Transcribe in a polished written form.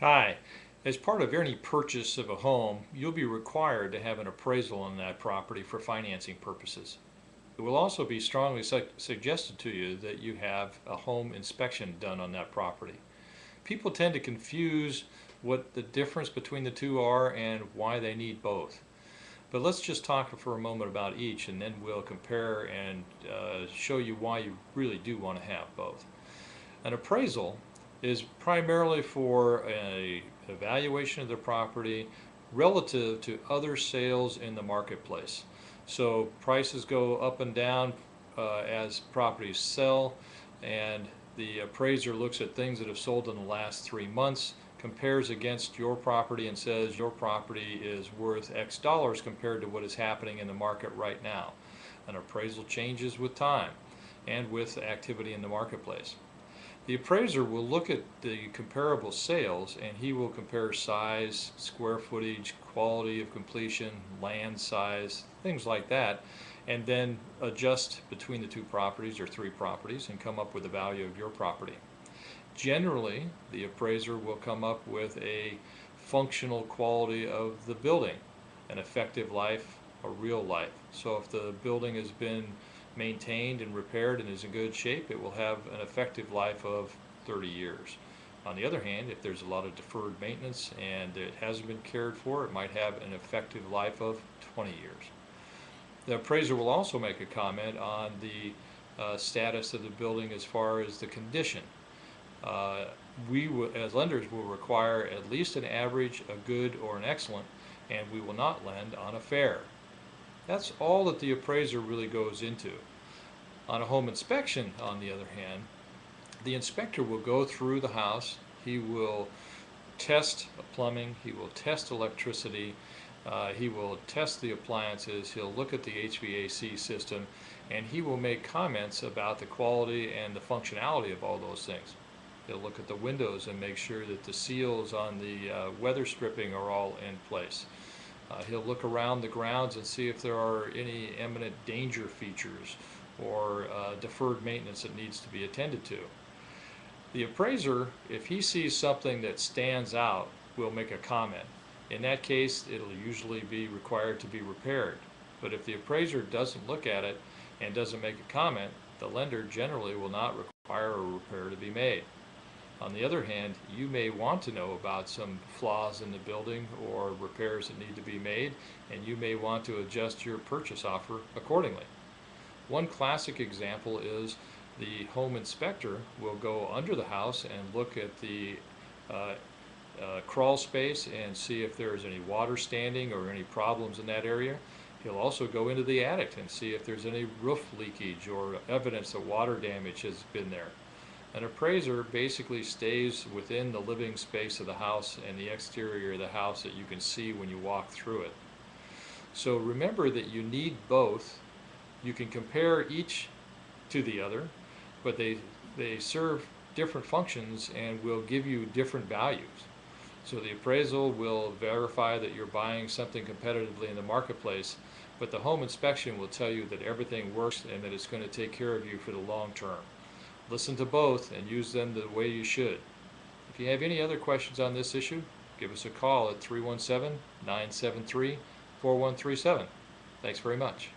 Hi. As part of any purchase of a home, you'll be required to have an appraisal on that property for financing purposes. It will also be strongly suggested to you that you have a home inspection done on that property. People tend to confuse what the difference between the two are and why they need both. But let's just talk for a moment about each, and then we'll compare and show you why you really do want to have both. An appraisal is primarily for an evaluation of the property relative to other sales in the marketplace. So prices go up and down as properties sell, and the appraiser looks at things that have sold in the last 3 months, compares against your property and says your property is worth X dollars compared to what is happening in the market right now. An appraisal changes with time and with activity in the marketplace. The appraiser will look at the comparable sales and he will compare size, square footage, quality of completion, land size, things like that, and then adjust between the two properties or three properties and come up with the value of your property. Generally, the appraiser will come up with a functional quality of the building, an effective life, a real life. So if the building has been maintained and repaired and is in good shape, it will have an effective life of 30 years. On the other hand, if there's a lot of deferred maintenance and it hasn't been cared for, it might have an effective life of 20 years. The appraiser will also make a comment on the status of the building as far as the condition. Uh, as lenders, will require at least an average, a good, or an excellent, and we will not lend on a fair. That's all that the appraiser really goes into. On a home inspection, on the other hand, the inspector will go through the house. He will test plumbing, he will test electricity, he will test the appliances, he'll look at the HVAC system, and he will make comments about the quality and the functionality of all those things. He'll look at the windows and make sure that the seals on the weather stripping are all in place. He'll look around the grounds and see if there are any imminent danger features or deferred maintenance that needs to be attended to. The appraiser, if he sees something that stands out, will make a comment. In that case, it'll usually be required to be repaired. But if the appraiser doesn't look at it and doesn't make a comment, the lender generally will not require a repair to be made. On the other hand, you may want to know about some flaws in the building or repairs that need to be made, and you may want to adjust your purchase offer accordingly. One classic example is the home inspector will go under the house and look at the uh, crawl space and see if there is any water standing or any problems in that area. He'll also go into the attic and see if there's any roof leakage or evidence that water damage has been there. An appraiser basically stays within the living space of the house and the exterior of the house that you can see when you walk through it. So remember that you need both. You can compare each to the other, but they serve different functions and will give you different values. So the appraisal will verify that you're buying something competitively in the marketplace, but the home inspection will tell you that everything works and that it's going to take care of you for the long term. Listen to both and use them the way you should. If you have any other questions on this issue, give us a call at 317-973-4137. Thanks very much.